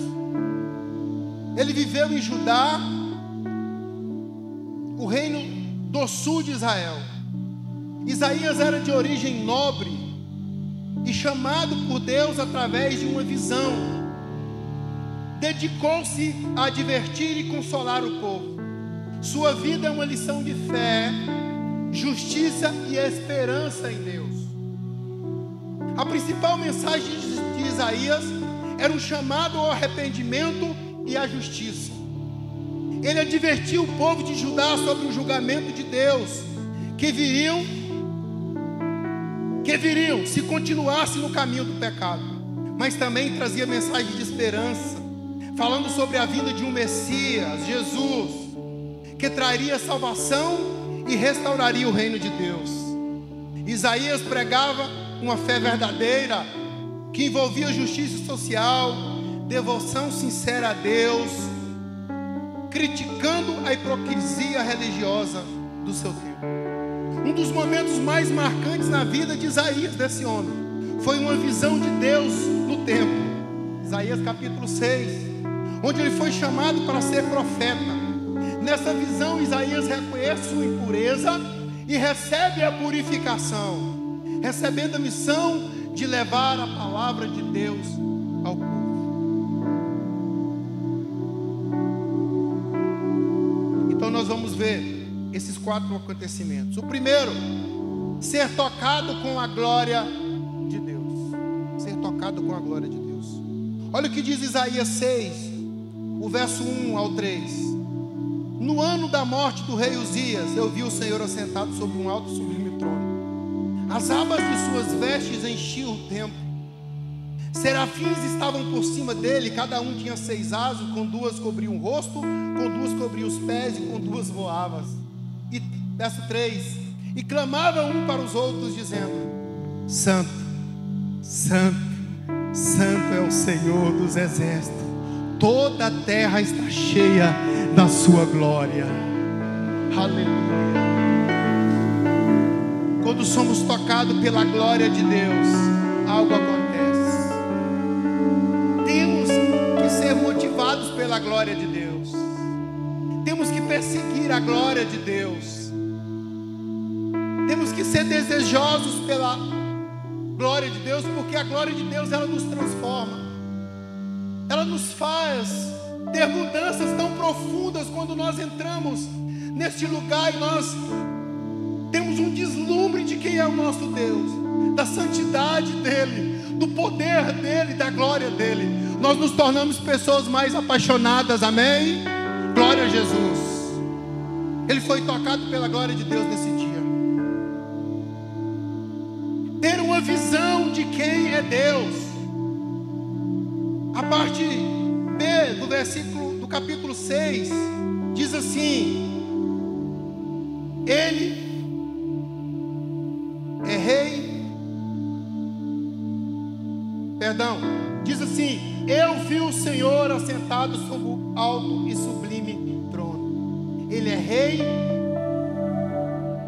Ele viveu em Judá, o reino do sul de Israel. Isaías era de origem nobre e chamado por Deus através de uma visão. Dedicou-se a divertir e consolar o povo. Sua vida é uma lição de fé, justiça e esperança em Deus. A principal mensagem de Isaías era um chamado ao arrependimento e à justiça. Ele advertiu o povo de Judá sobre o julgamento de Deus, que viriam se continuasse no caminho do pecado. Mas também trazia mensagem de esperança, falando sobre a vinda de um Messias, Jesus, que traria salvação e restauraria o reino de Deus. Isaías pregava uma fé verdadeira, que envolvia justiça social, devoção sincera a Deus, criticando a hipocrisia religiosa do seu tempo. Um dos momentos mais marcantes na vida de Isaías, desse homem, foi uma visão de Deus no templo. Isaías capítulo 6, onde ele foi chamado para ser profeta. Nessa visão, Isaías reconhece sua impureza e recebe a purificação, recebendo a missão de levar a palavra de Deus ao povo. Então nós vamos ver esses 4 acontecimentos. O primeiro, ser tocado com a glória de Deus. Ser tocado com a glória de Deus. Olha o que diz Isaías 6, o verso 1 ao 3. No ano da morte do rei Uzias, eu vi o Senhor assentado sobre um alto e sublime trono. As abas de suas vestes enchiam o templo. Serafins estavam por cima dele, cada um tinha 6 asas, com 2 cobriam o rosto, com 2 cobriam os pés e com 2 voavam. E verso 3, e clamavam um para os outros, dizendo: Santo, Santo, Santo é o Senhor dos exércitos, toda a terra está cheia da sua glória. Aleluia. Quando somos tocados pela glória de Deus, algo acontece. Temos que ser motivados pela glória de Deus. Temos que perseguir a glória de Deus. Temos que ser desejosos pela glória de Deus, porque a glória de Deus, ela nos transforma. Ela nos faz ter mudanças tão profundas quando nós entramos neste lugar e nós temos um deslumbre de quem é o nosso Deus, da santidade dEle, do poder dEle, da glória dEle. Nós nos tornamos pessoas mais apaixonadas, amém? Glória a Jesus. Ele foi tocado pela glória de Deus nesse dia. Ter uma visão de quem é Deus. A parte B do versículo do capítulo 6 diz assim: Ele é rei. Diz assim: eu vi o Senhor assentado sobre o alto e sublime trono. Ele é rei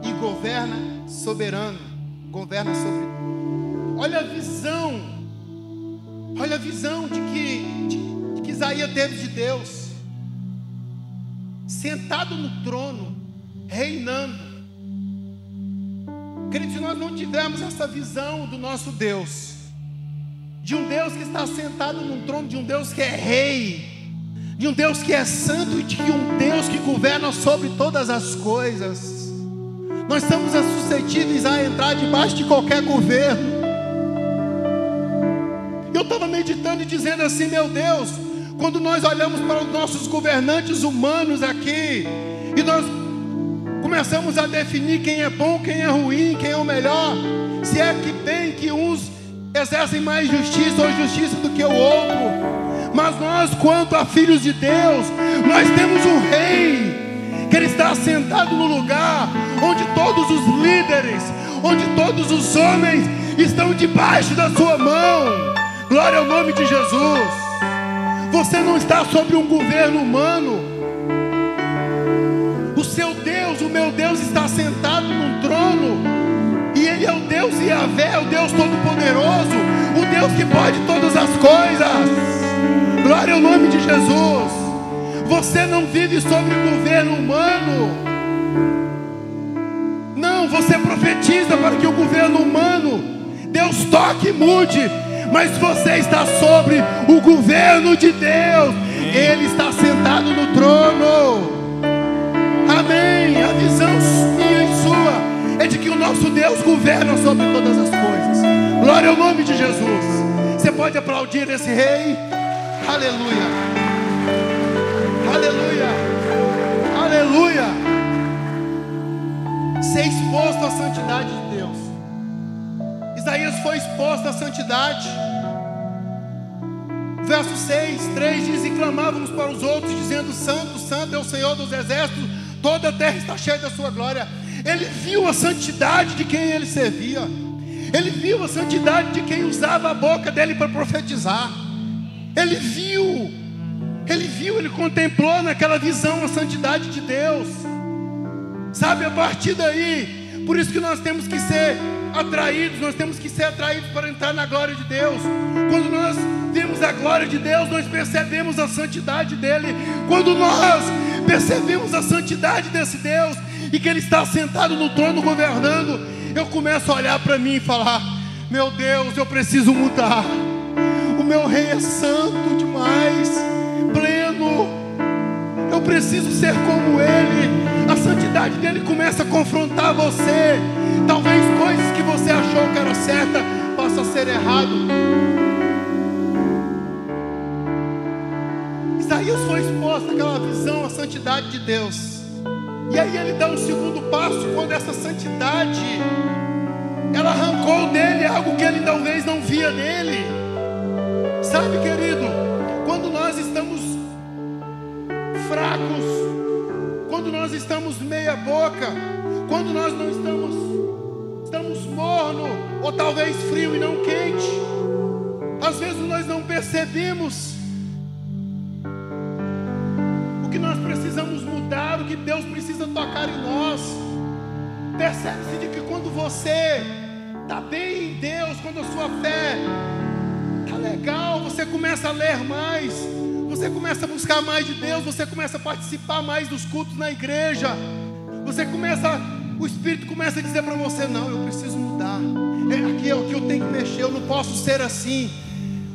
e governa soberano, governa sobre tudo. Olha a visão, olha a visão de que Isaías teve de Deus, sentado no trono, reinando. Queridos, se nós não tivermos essa visão do nosso Deus, de um Deus que está sentado num trono, de um Deus que é rei, de um Deus que é santo e de um Deus que governa sobre todas as coisas, nós estamos suscetíveis a entrar debaixo de qualquer governo. Eu estava meditando e dizendo assim: meu Deus, quando nós olhamos para os nossos governantes humanos aqui, e nós começamos a definir quem é bom, quem é ruim, quem é o melhor, se é que tem que uns exercem mais justiça ou justiça do que o outro, mas nós, quanto a filhos de Deus, nós temos um rei, que ele está sentado no lugar onde todos os líderes, onde todos os homens estão debaixo da sua mão. Glória ao nome de Jesus. Você não está sobre um governo humano. O seu Deus, o meu Deus, está sentado num trono. E Ele é o Deus Yahvé, o Deus Todo-Poderoso, o Deus que pode todas as coisas. Glória ao nome de Jesus. Você não vive sobre o governo humano. Não, você profetiza para que o governo humano, Deus toque e mude. Mas você está sobre o governo de Deus. Ele está sentado no trono. Amém. A visão minha e sua é de que o nosso Deus governa sobre todas as coisas. Glória ao nome de Jesus. Você pode aplaudir esse rei? Aleluia. Aleluia. Aleluia. Ser exposto à santidade de Deus. Isaías foi exposto à santidade. Verso 6, 3 diz: e clamávamos para os outros, dizendo: Santo, Santo é o Senhor dos exércitos, toda a terra está cheia da sua glória. Ele viu a santidade de quem ele servia. Ele viu a santidade de quem usava a boca dele para profetizar. Ele viu, ele contemplou naquela visão a santidade de Deus. Sabe, a partir daí, por isso que nós temos que ser atraídos, nós temos que ser atraídos para entrar na glória de Deus. Quando nós vemos a glória de Deus, nós percebemos a santidade dele. Quando nós percebemos a santidade desse Deus e que ele está sentado no trono governando, eu começo a olhar para mim e falar: meu Deus, eu preciso mudar. O meu rei é santo demais, pleno. Eu preciso ser como ele. A santidade dele começa a confrontar você. Talvez coisas que você achou que era certa possa ser errado. Isaías foi exposto àquela visão, à santidade de Deus. E aí ele dá um segundo passo, quando essa santidade, ela arrancou dele algo que ele talvez não via nele. Sabe, querido, quando nós estamos fracos, quando nós estamos meia boca, quando nós não estamos morno, ou talvez frio e não quente, às vezes nós não percebemos o que nós precisamos mudar, o que Deus precisa tocar em nós. Percebe-se de que quando você está bem em Deus, quando a sua fé está legal, você começa a ler mais, você começa a buscar mais de Deus, você começa a participar mais dos cultos na igreja, o Espírito começa a dizer para você: não, eu preciso mudar, aqui é o que eu tenho que mexer, eu não posso ser assim.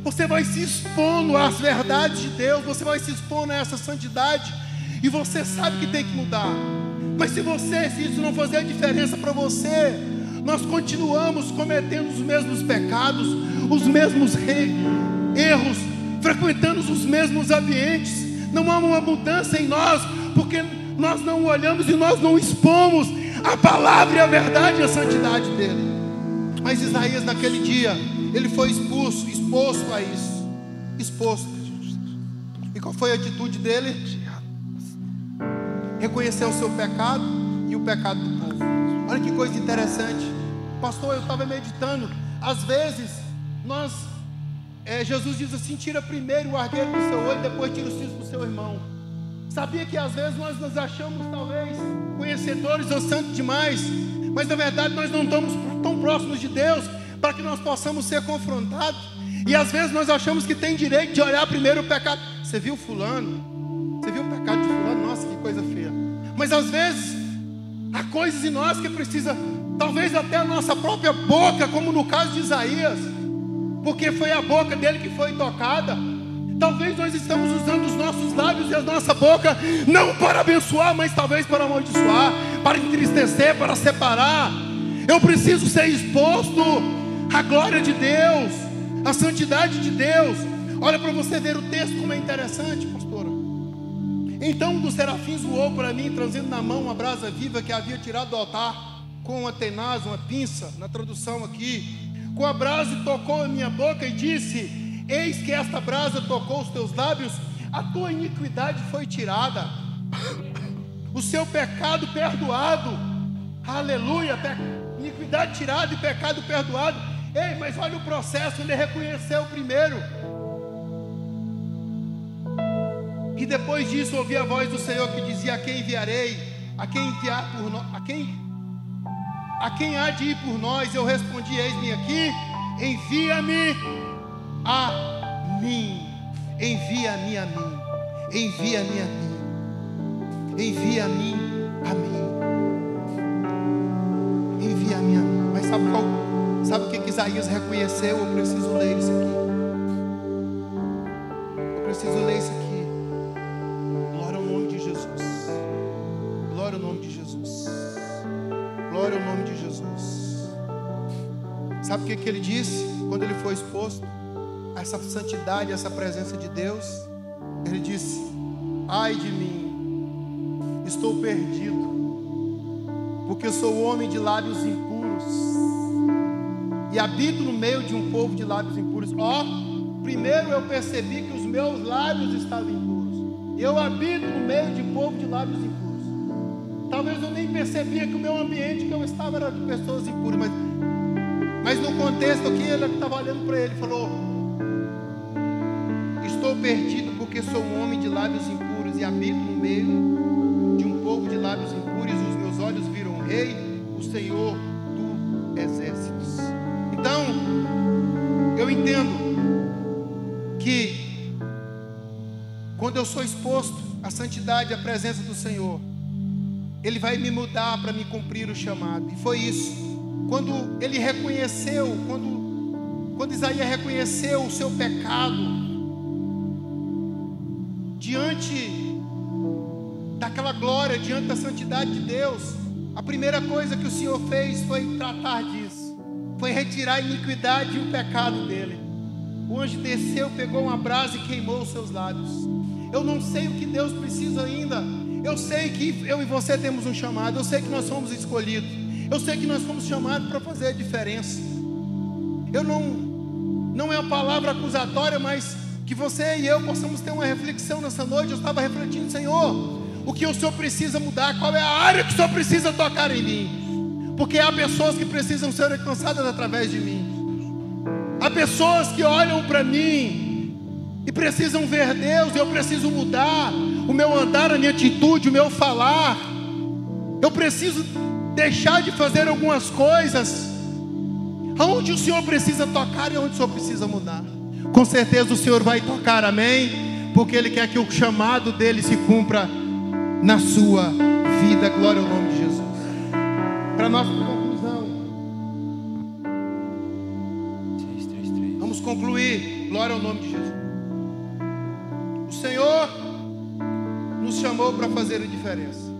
Você vai se expondo às verdades de Deus, você vai se expondo a essa santidade, e você sabe que tem que mudar. Mas se isso não fazer diferença para você, nós continuamos cometendo os mesmos pecados, os mesmos erros, frequentando os mesmos ambientes. Não há uma mudança em nós, porque nós não olhamos e nós não expomos a palavra e a verdade e a santidade dele. Mas Isaías, naquele dia, ele foi exposto a isso. Exposto. E qual foi a atitude dele? Reconhecer o seu pecado e o pecado do povo. Olha que coisa interessante. Pastor, eu estava meditando. Às vezes, Jesus diz assim: tira primeiro o argueiro do seu olho, depois tira o cisco do seu irmão. Sabia que às vezes nós nos achamos talvez conhecedores ou santos demais, mas na verdade nós não estamos tão próximos de Deus para que nós possamos ser confrontados. E às vezes nós achamos que tem direito de olhar primeiro o pecado. Você viu fulano? Você viu o pecado de fulano? Nossa, que coisa feia. Mas às vezes há coisas em nós que precisa, talvez até a nossa própria boca, como no caso de Isaías, porque foi a boca dele que foi tocada. Talvez nós estamos usando os nossos lábios e a nossa boca não para abençoar, mas talvez para amaldiçoar, para entristecer, para separar. Eu preciso ser exposto à glória de Deus, à santidade de Deus. Olha para você ver o texto como é interessante, pastora. Então um dos serafins voou para mim, trazendo na mão uma brasa viva que havia tirado do altar, com uma tenaz, uma pinça, na tradução aqui. Com a brasa tocou a minha boca e disse: eis que esta brasa tocou os teus lábios, a tua iniquidade foi tirada, o seu pecado perdoado. Aleluia, iniquidade tirada e pecado perdoado. Ei, mas olha o processo, ele reconheceu primeiro. E depois disso ouvi a voz do Senhor que dizia: a quem enviarei? A quem enviar por nós? A quem há de ir por nós? Eu respondi: eis-me aqui, envia-me a mim. Envia-me a mim. Envia-me a mim. Envia-me a mim. Envia-me a mim. Mas sabe o que Isaías reconheceu? Eu preciso ler isso aqui. Eu preciso ler isso aqui. Glória ao nome de Jesus. Glória ao nome de Jesus. Glória ao nome de Jesus. Sabe o que ele disse quando ele foi exposto a essa santidade, a essa presença de Deus? Ele disse: ai de mim, estou perdido, porque sou homem de lábios impuros e habito no meio de um povo de lábios impuros. Primeiro eu percebi que os meus lábios estavam impuros. Eu habito no meio de um povo de lábios impuros. Talvez eu nem percebia que o meu ambiente que eu estava era de pessoas impuras, mas no contexto aqui ele estava olhando para ele e falou: estou perdido porque sou um homem de lábios impuros e habito no meio de um povo de lábios impuros, e os meus olhos viram o Rei, o Senhor dos exércitos. Então, eu entendo que quando eu sou exposto à santidade, à presença do Senhor, Ele vai me mudar para me cumprir o chamado. E foi isso. Quando ele reconheceu, quando Isaías reconheceu o seu pecado, diante daquela glória, diante da santidade de Deus, a primeira coisa que o Senhor fez foi tratar disso, foi retirar a iniquidade e o pecado dele. O anjo desceu, pegou uma brasa e queimou os seus lábios. Eu não sei o que Deus precisa ainda. Eu sei que eu e você temos um chamado. Eu sei que nós somos escolhidos. Eu sei que nós fomos chamados para fazer a diferença. Não é uma palavra acusatória, mas que você e eu possamos ter uma reflexão nessa noite. Eu estava refletindo: Senhor, o que o Senhor precisa mudar? Qual é a área que o Senhor precisa tocar em mim? Porque há pessoas que precisam ser alcançadas através de mim. Há pessoas que olham para mim e precisam ver Deus. Eu preciso mudar o meu andar, a minha atitude, o meu falar. Eu preciso deixar de fazer algumas coisas. Aonde o Senhor precisa tocar e onde o Senhor precisa mudar, com certeza o Senhor vai tocar, amém? Porque Ele quer que o chamado dele se cumpra na sua vida. Glória ao nome de Jesus. Para nossa conclusão, vamos concluir. Glória ao nome de Jesus. O Senhor nos chamou para fazer a diferença.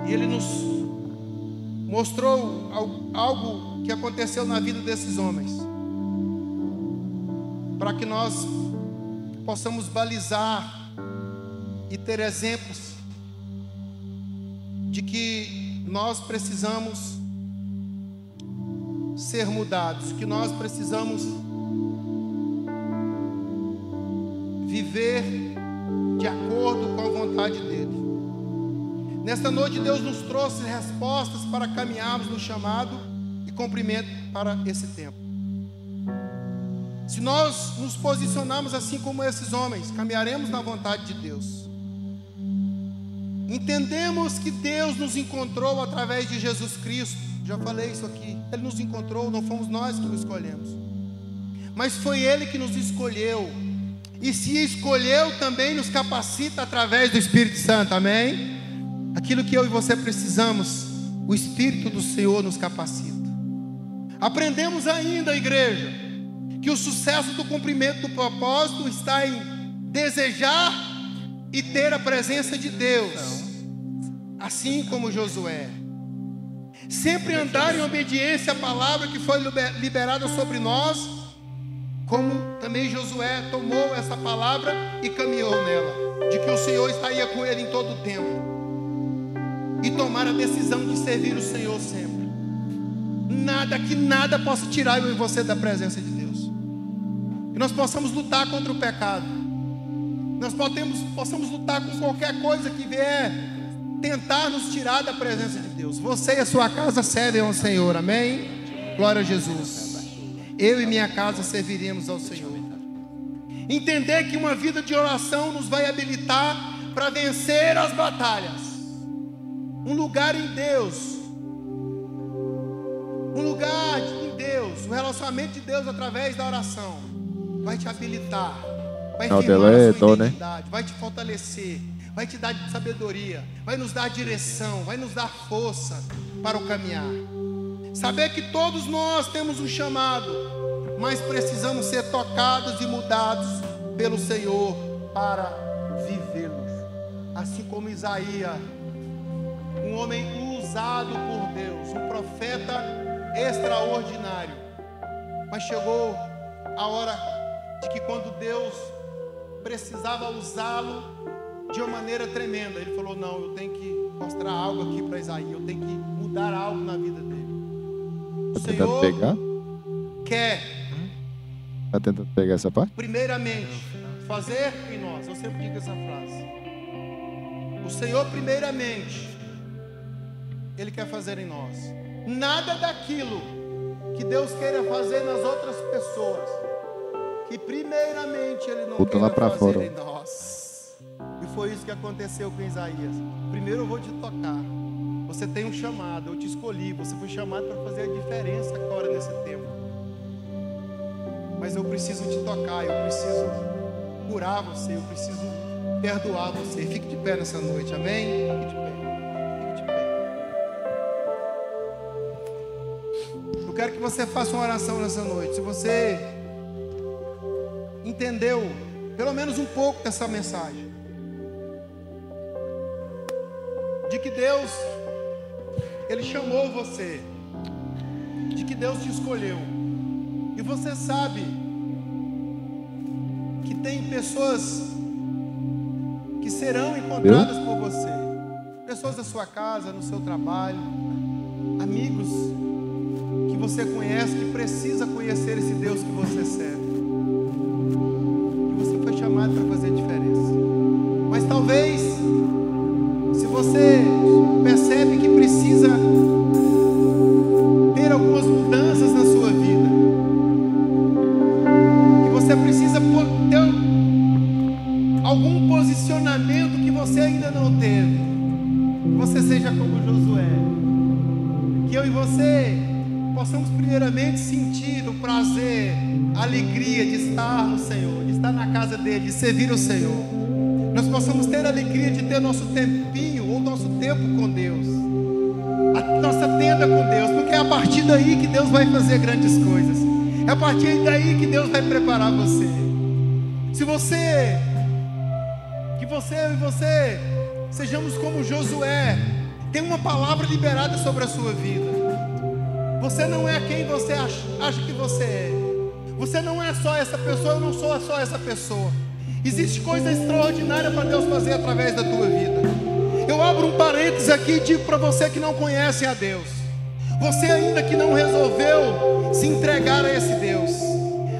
E Ele nos mostrou algo que aconteceu na vida desses homens, para que nós possamos balizar e ter exemplos de que nós precisamos ser mudados, que nós precisamos viver de acordo com a vontade dEle. Nesta noite Deus nos trouxe respostas para caminharmos no chamado e cumprimento para esse tempo. Se nós nos posicionarmos assim como esses homens, caminharemos na vontade de Deus. Entendemos que Deus nos encontrou através de Jesus Cristo. Já falei isso aqui. Ele nos encontrou, não fomos nós que o escolhemos, mas foi Ele que nos escolheu. E se escolheu, também nos capacita através do Espírito Santo, amém? Aquilo que eu e você precisamos, o Espírito do Senhor nos capacita. Aprendemos ainda, igreja, que o sucesso do cumprimento do propósito está em desejar e ter a presença de Deus, assim como Josué. Sempre andar em obediência à palavra que foi liberada sobre nós, como também Josué tomou essa palavra e caminhou nela, de que o Senhor estaria com ele em todo o tempo. E tomar a decisão de servir o Senhor sempre. Nada possa tirar eu e você da presença de Deus. Que nós possamos lutar contra o pecado. Nós possamos lutar com qualquer coisa que vier tentar nos tirar da presença de Deus. Você e a sua casa servem ao Senhor, amém? Glória a Jesus. Eu e minha casa serviremos ao Senhor. Entender que uma vida de oração nos vai habilitar para vencer as batalhas. Um lugar em Deus. Um lugar em Deus. O relacionamento de Deus através da oração vai te habilitar. Vai firmar a sua identidade. Vai te fortalecer. Vai te dar sabedoria. Vai nos dar direção. Vai nos dar força para o caminhar. Saber que todos nós temos um chamado, mas precisamos ser tocados e mudados pelo Senhor para vivê-los. Assim como Isaías, um homem usado por Deus, um profeta extraordinário. Mas chegou a hora de que quando Deus precisava usá-lo de uma maneira tremenda, ele falou: não, eu tenho que mostrar algo aqui para Isaías, eu tenho que mudar algo na vida dele. O Senhor quer, está tentando pegar essa parte? Primeiramente, fazer em nós. Eu sempre digo essa frase. O Senhor, primeiramente, Ele quer fazer em nós. Nada daquilo que Deus queira fazer nas outras pessoas, que primeiramente Ele não queira fazer em nós. E foi isso que aconteceu com Isaías. Primeiro eu vou te tocar. Você tem um chamado, eu te escolhi. Você foi chamado para fazer a diferença agora nesse tempo. Mas eu preciso te tocar, eu preciso curar você, eu preciso perdoar você. Fique de pé nessa noite, amém? Fique de pé, fique de pé. Eu quero que você faça uma oração nessa noite. Se você entendeu pelo menos um pouco dessa mensagem, de que Deus, Ele chamou você, de que Deus te escolheu, e você sabe que tem pessoas que serão encontradas por você, pessoas da sua casa, no seu trabalho, amigos que você conhece, que precisa conhecer esse Deus que você serve, e você foi chamado para fazer diferença. Mas talvez, se você percebe que precisa ter algumas mudanças na sua vida, que você precisa ter algum posicionamento que você ainda não teve, que você seja como Josué, que eu e você possamos primeiramente sentir o prazer, a alegria de estar no Senhor, de estar na casa dele, de servir o Senhor. Nós possamos ter a alegria de ter nosso tempinho, ou nosso tempo com Deus, a nossa tenda com Deus, porque é a partir daí que Deus vai fazer grandes coisas, é a partir daí que Deus vai preparar você. Se você, que você e você sejamos como Josué, tem uma palavra liberada sobre a sua vida. Você não é quem você acha que você é. Você não é só essa pessoa, eu não sou só essa pessoa. Existe coisa extraordinária para Deus fazer através da tua vida. Eu abro um parênteses aqui e digo para você que não conhece a Deus, você ainda que não resolveu se entregar a esse Deus,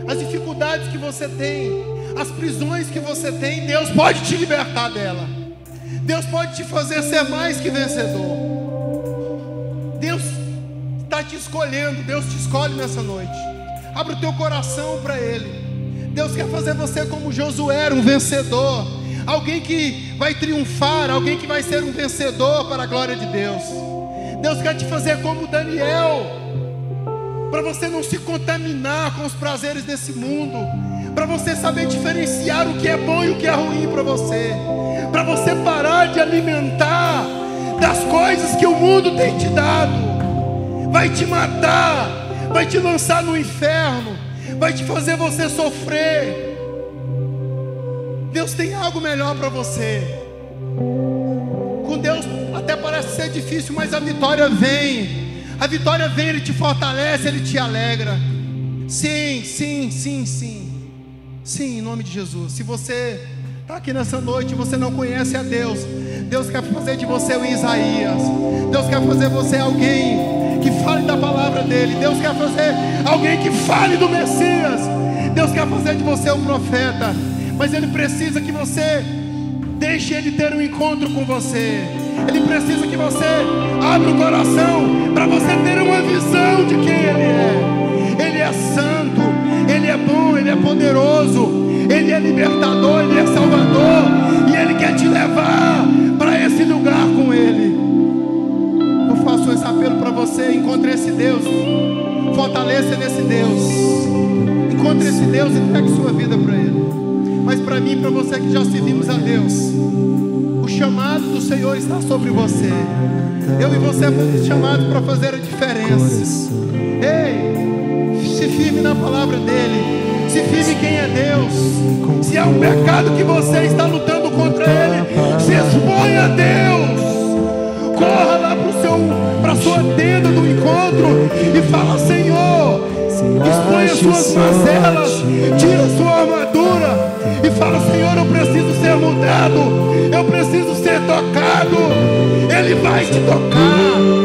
as dificuldades que você tem, as prisões que você tem, Deus pode te libertar dela. Deus pode te fazer ser mais que vencedor. Deus está te escolhendo, Deus te escolhe nessa noite. Abre o teu coração para Ele. Deus quer fazer você como Josué, um vencedor, alguém que vai triunfar, alguém que vai ser um vencedor para a glória de Deus. Deus quer te fazer como Daniel, para você não se contaminar com os prazeres desse mundo, para você saber diferenciar o que é bom e o que é ruim para você parar de alimentar das coisas que o mundo tem te dado. Vai te matar, vai te lançar no inferno, vai te fazer você sofrer. Deus tem algo melhor para você. Com Deus até parece ser difícil, mas a vitória vem. A vitória vem, Ele te fortalece, Ele te alegra. Sim, sim, sim, sim. Sim, em nome de Jesus. Se você está aqui nessa noite e você não conhece a Deus, Deus quer fazer de você o Isaías. Deus quer fazer você alguém que fale da palavra dele. Deus quer fazer alguém que fale do Messias. Deus quer fazer de você um profeta, mas Ele precisa que você deixe Ele ter um encontro com você. Ele precisa que você abra o coração para você ter uma visão de quem Ele é. Ele é santo, Ele é bom, Ele é poderoso, Ele é Deus, fortaleça nesse Deus, encontre esse Deus e entregue sua vida para Ele. Mas para mim e para você que já servimos a Deus, o chamado do Senhor está sobre você. Eu e você fomos chamados para fazer a diferença. Ei, se firme na palavra dele. Se firme quem é Deus. Se há um pecado que você está lutando contra ele, se exponha a Deus. Corra lá para a sua tenda do encontro e fala: Senhor, exponha suas mazelas, tira sua armadura e fala: Senhor, eu preciso ser mudado, eu preciso ser tocado. Ele vai te tocar.